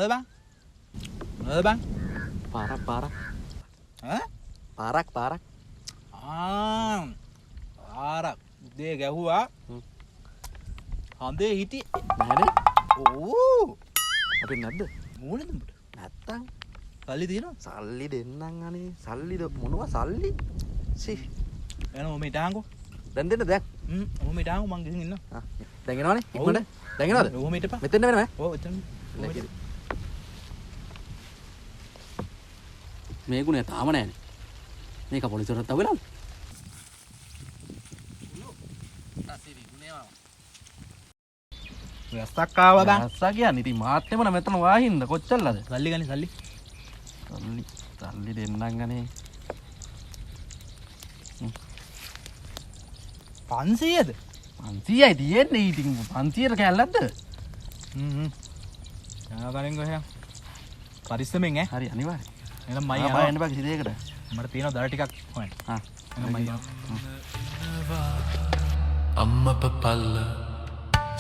bang? Mana bang? Parak. Hah? Parak. Parak. Dia ගැහුවා. හඳේ හිටියේ. නැහැනේ. ඕ. අපේ නැද්ද? මූණෙද උඹට? නැත්තම් සල්ලි තියෙනවද? සල්ලි දෙන්නම් අනේ. සල්ලිද මොනවා සල්ලි? සි. එන ඔම ඉතාංගෝ. දැන් දෙන්න දැන්. ඔම ඉතාංගෝ මං ගිහින් ඉන්නවා. දැන් එනවනේ. ඉක්මනට. දැන් එනවද? ඔම හිටපන්. මෙතෙන් වෙනව ඈ. ඔව් එතන. මේ ගුණය තාම නැහැනේ. මේක පොලිසියට තවලාද? වැස්සක් ආවා බං. අස්සා කියන්නේ ඉතින් මාත් එමන මෙතන වාහින්ද කොච්චරද? සල්ලි ගනි සල්ලි. සල්ලි දෙන්නම් ගනේ. 500ද? 500යි තියෙන්නේ ඉතින් 500ට කැල්ලක්ද? බලෙන් ගොහෙන්. පරිස්සමෙන් ඈ. හරි අනිවාර්යයෙන්. එහෙනම් මයි යනවා. යන්න බෑ කිසි දෙයකට. මට තියෙනවා දර ටිකක් හොයන්න. එහෙනම් මයි යනවා. අම්මපපල්ල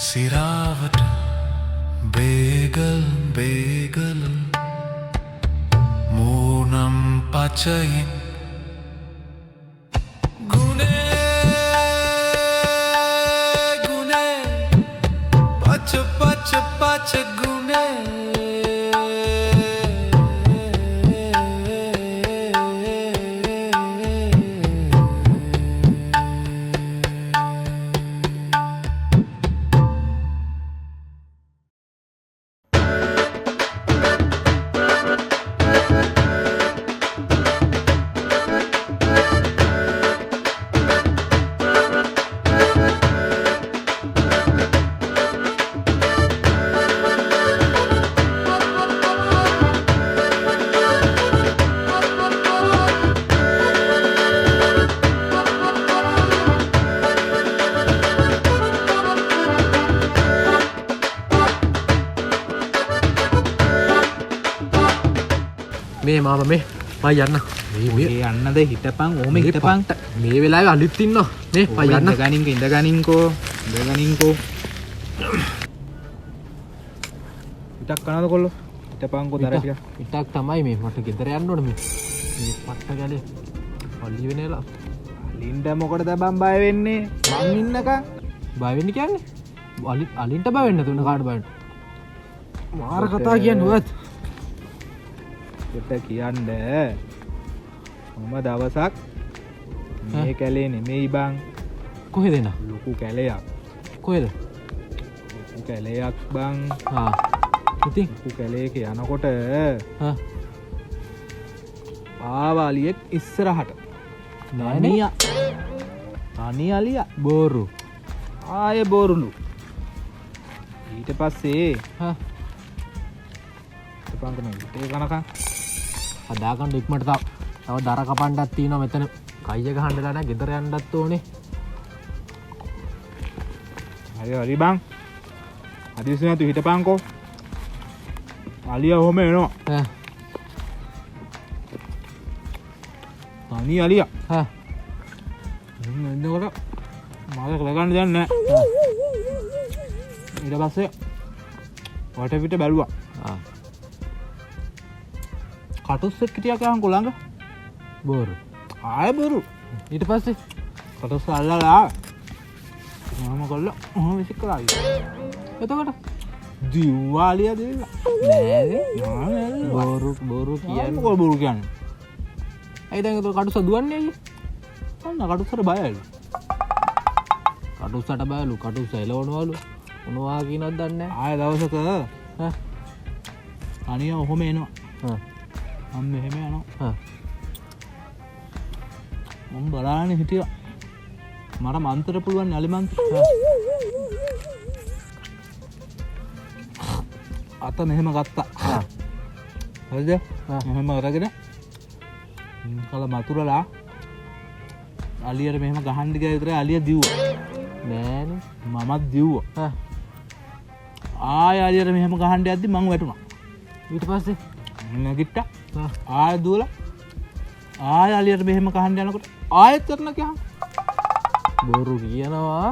සිරාවට බේගල් මූනම් පචයෙන් ගුනේ පච ගුනේ මේ මාම මේ පයි යන්න. මේ යන්නද හිටපන් ඕම හිටපන්. මේ වෙලාවේ අලිත් ඉන්නවා. මේ පයි යන්න. ඉඳ ගනින්කෝ. හිටක් කනද කොල්ලෝ? හිටපන්කෝ දර ටික. ඉතක් තමයි මේ මට ගෙදර යන්න ඕනේ මේ. මේ පට්ට ගැලේ. පල්ලි වෙනේලා. ලින්ඩ මොකටද බං බය වෙන්නේ? මං ඉන්නකම්. බය වෙන්නේ කියන්නේ? අලින්ට බය වෙන්න තුන කාට බය වෙන්න? මාර කතා කියන්නේ ඔයත්. ට කියන්න මම දවසක් මේ කැලේ නෙමෙයි බං. කොහෙද එන? ලොකු කැලයක්. කොහෙද? ලොකු කැලයක් බං. ඉතින් ලොකු කැලේක යනකොට හා ආවාලියෙක් ඉස්සරහට. නෑනේ. තනි අලියා බෝරු. ආයේ බෝරුලු. ඊට පස්සේ හා පංකම ඒ කනකම් හදාගන්න ඉක්මනට තව දර කපන්නක් තියෙනවා මෙතන. කයිය ගහන්නලා නැහැ. ගෙදර යන්නත් ඕනේ. හරි බං. හදිස්සි නැතු හිටපන්කෝ. අලියා ඔහම එනවා. තනි අලියා. එන්නකොට මාක ලගන්න දෙයක් නැහැ. ඊට පස්සේ වටපිට බැලුවා. කටුස්සෙක් හිටියා කහන් ළඟ. බෝරු. ආයෙ බෝරු. ඊට පස්සේ කටුස්ස අල්ලලා මම කළා ඔහොම විසික් කරා. එතකොට දිවාලියා දෙලා නෑනේ. බෝරු කියන්නේ මොකද බෝරු කියන්නේ? ඇයි දැන් ඒක කටුස්ස දුවන්නේ අයියේ? අන්න කටුස්සට බයයිලු. කටුස්සට බයලු. කටුස්ස එලවනවලු. මොනවා කියනවද දන්නේ නැහැ. ආයෙ දවසක අනියා ඔහොම එනවා. මම මෙහෙම යනවා. මම බලාගෙන හිටියා. මට මන්තර පුළුවන් අලි මන්තර. අත මෙහෙම ගත්තා. හරිද? මෙහෙම අරගෙන කල මතුරලා අලියට මෙහෙම ගහන්න ගියා විතරයි අලිය දිව්වා. නෑනේ. මමත් දිව්වා. ආයෙ අලියට මෙහෙම ගහන්න යද්දි මං වැටුණා. ඊට පස්සේ නැගිට්ටා. ආයෙ දුවලා ආයෙ අලියට මෙහෙම කහන්න යනකොට ආයෙත් කරන කියහන්. බෝරු කියනවා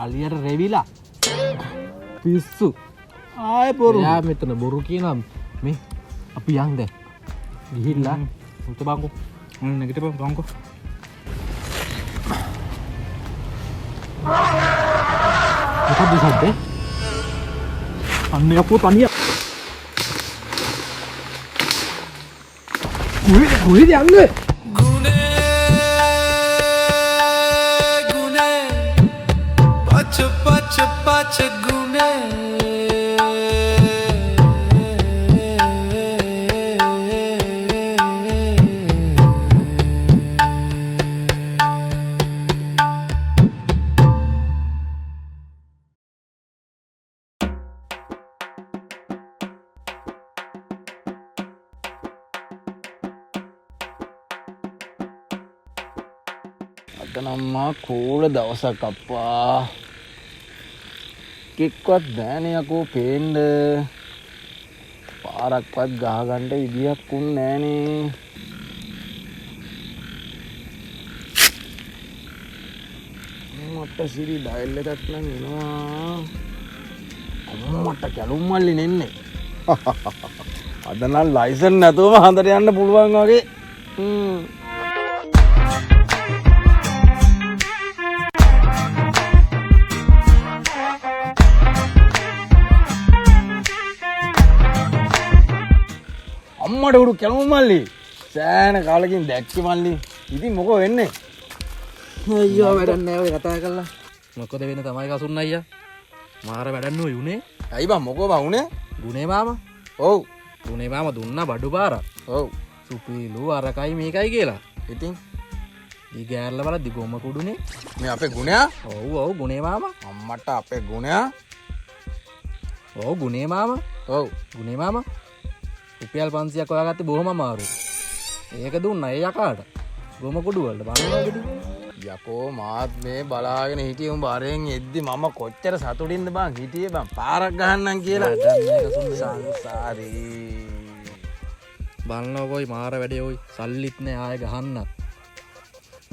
අලියට රෙවිලා පිස්සු. ආයෙ බොරු. යා මෙතන බොරු කියනවා මේ අපි යන් දැන් ගිහිල්ලා උත බංකෝ නැගිටපන් බංකෝ මොකක්ද සද්දේ අන්නේ අපෝ තනිය කොහෙද යන්නේ गुने गुने पच पच पच गुने අතනම්මා කෝල දවසක් අප්පා කෙක්වත් බෑනේ යකෝ පේන්න පාරක්වත් ගහගන්න විදියක් උන් නෑනේ මට සිරි ඩයල් එකක් නම් එනවා අම්මට කැලුම් මල්ලි නෙන්නේ අද නම් ලයිසන් නැතුවම හන්දට යන්න පුළුවන් වගේ අම්මට උඩු කැලුම් මල්ලි සෑහෙන කාලෙකින් දැක්කේ මල්ලි ඉතින් මොකෝ වෙන්නේ අයියෝ වැඩක් නෑ ඔය කතා කරලා මොකද වෙන්නේ තමයි කසුන් අයියා මාර වැඩක් නෝ යුනේ ඇයි බං මොකෝ බං උනේ ගුණේ මාමා ඔව් ගුණේ මාමා දුන්නා බඩු පාරක් ඔව් සුපීලු අරකයි මේකයි කියලා ඉතින් දී ගෑරලා බලද්දි ගොම කුඩුනේ මේ අපේ ගුණයා ඔව් ඔව් ගුණේ මාමා අම්මට අපේ ගුණයා ඔව් ගුණේ මාමා ඔව් ගුණේ මාමා රුපියල් 500ක් හොයාගත්තේ බොහොම අමාරුයි ඒක දුන්නා ඒ යකාට ගොම කුඩු වලට බලනවාද යකෝ මාත් මේ බලාගෙන හිටියේ උඹ අරෙන් එද්දි මම කොච්චර සතුටින්ද බං හිටියේ බං පාරක් ගහන්නම් කියලා සංසාරේ බලනකොයි මාර වැඩේ ඔයි සල්ලිත් නෑ ආයෙ ගහන්නත්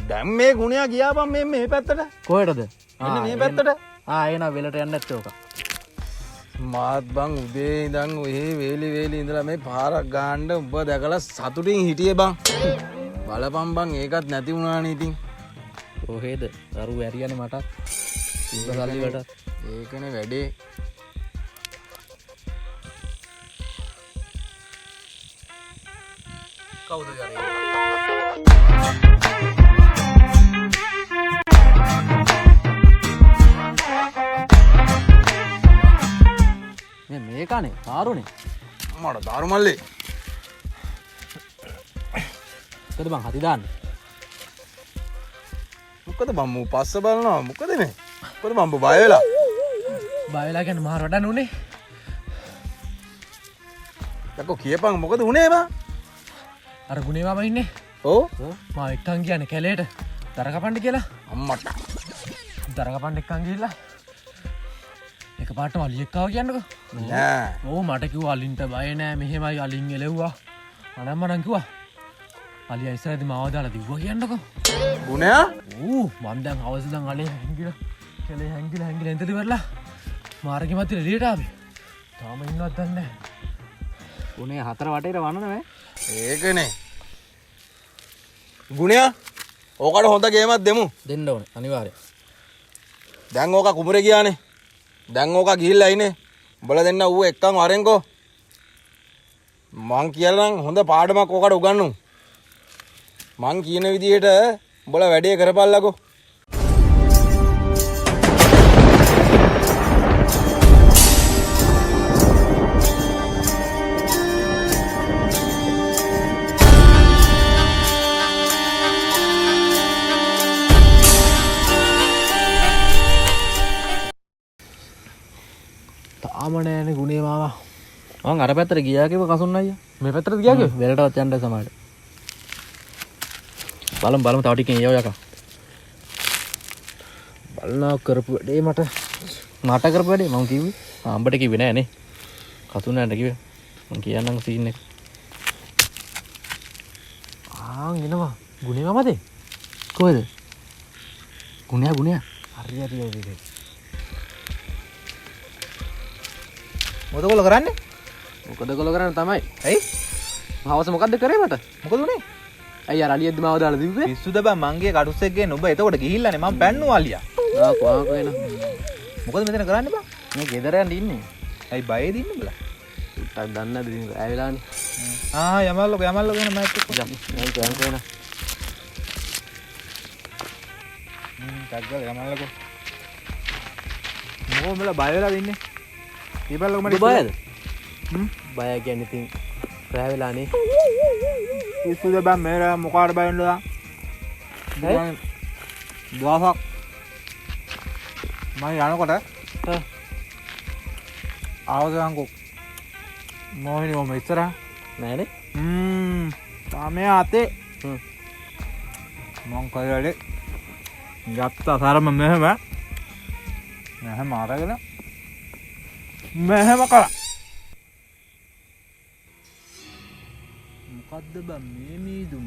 දැන් මේ ගුණයා ගියා බං මේ පැත්තට කොහෙටද මෙන්න මේ පැත්තට එන වෙලට යන්න නැත්තේ ඕක මාත් බං උදේ ඉඳන් ඔය වේලි ඉඳලා මේ පාරක් ගහන්න උඹ දැකලා සතුටින් හිටියේ බං බලපන් බං ඒකත් නැති වුණානේ ඉතින් කොහෙද දරු ඇරියනේ මට ඉන්න සල්ලි වලට ඒකනේ වැඩේ කවුද කරේ මේකනේ ආරුනේ මට දාරු මල්ලේ මොකද බං හති දාන්නේ මොකද බං මූ පස්ස බලනවා මොකද මේ මොකද බං බය වෙලා කියන්නේ මාර වඩන්න උනේ යකෝ කියපන් මොකද උනේ බං අර ගුණේ මාමා ඉන්නේ ඔව් මා එක්කන් කියන්නේ කැලේට දර කපන්න කියලා අම්මට දර කපන්න එක්කන් ගිහිල්ලා එකපාරටම අලියෙක් ආවා කියන්නකෝ නෑ ඕ මට කිව්වා අලින්ට බය නෑ මෙහෙමයි අලින් එලෙව්වා අනම්මනම් කිව්වා අලියා ඉස්සරහදී මාව දාලා දිව්වා කියන්නකෝ ගුණයා ඌ මන් දැන් හවස ඉඳන් අලේ හැංගිලා කැලේ හැංගිලා එන්තලි වරලා මාර්ගෙ මැද එළියට ආවේ තාම ඉන්නවත් දන්නේ නෑ උනේ හතර වටේට වන්නද මේ ඒකනේ ගුණයා ඕකට හොඳ ගේමක් දෙමු දෙන්න ඕනේ අනිවාර්යයෙන් දැන් ඕක කුමරේ ගියානේ දැන් ඕක ගිහිල්ලා ඉන්නේ උඹලා දෙන්න ඌ එක්කන් වරෙන්කෝ මං කියලා නම් හොඳ පාඩමක් ඕකට උගන්වමු මං කියන විදිහට උඹලා වැඩේ කරපල්ලකෝ තාමනෑනේ ගුණේ මාමා මං අර පැත්තට ගියා කිව්ව කසුන් අයියා මේ පැත්තට ගියා කිව්ව වෙලටවත් යන්න සමාඩ බලමු තව ටිකකින් යව යකා බලනවා කරපු වැඩේ මට කරපු වැඩේ මං කිව්වේ අම්බට කිව්වේ නෑනේ කසුන් යන්න කිව්වේ මං කියන්නම් සීන් එක එනවා ගුණේ මාමාද කොහෙද ගුණයා හරි මොකද කොල්ල කරන්නේ මොකද කොල කරන්න තමයි ඇයි හවස මොකක්ද කරේ මට මොකද උනේ ඇයි අර අලියෙද්දි මාව දාලා දිව්වේ පිස්සුද බං මංගේ කටුස්සෙක් ගේන්න ඔබ එතකොට ගිහිල්ලානේ මං පැන්නු අලියා ආකෝ එන මොකද මෙතන කරන්නේ බං මේ ගෙදර යන්න ඉන්නේ ඇයි බයේද ඉන්නේ බලා ටක් දන්නේ නැද ඉතින් රෑ වෙලානේ යමල්ලකෝ යන මෑත් එක්ක යන්කෝ එන ටග්ගල යමල්ලකෝ මොකෝ මෙලා බය වෙලා ඉන්නේ ඊපල්ලකෝ මට බයද බය කියන්නේ ඉතින් රෑ වෙලානේ පිස්සුද බං මේලා මොකාට බය වෙන්නද දවසක් මම යනකොට ආවදංකෝ මොහිනි ඔම ඉස්සරහ නෑනේ තාමේ අතේ මං කයලේ ගත්තා තරම මෙහෙම අරගෙන මෙහෙම කළා මොකද්ද බං මේ මීදුම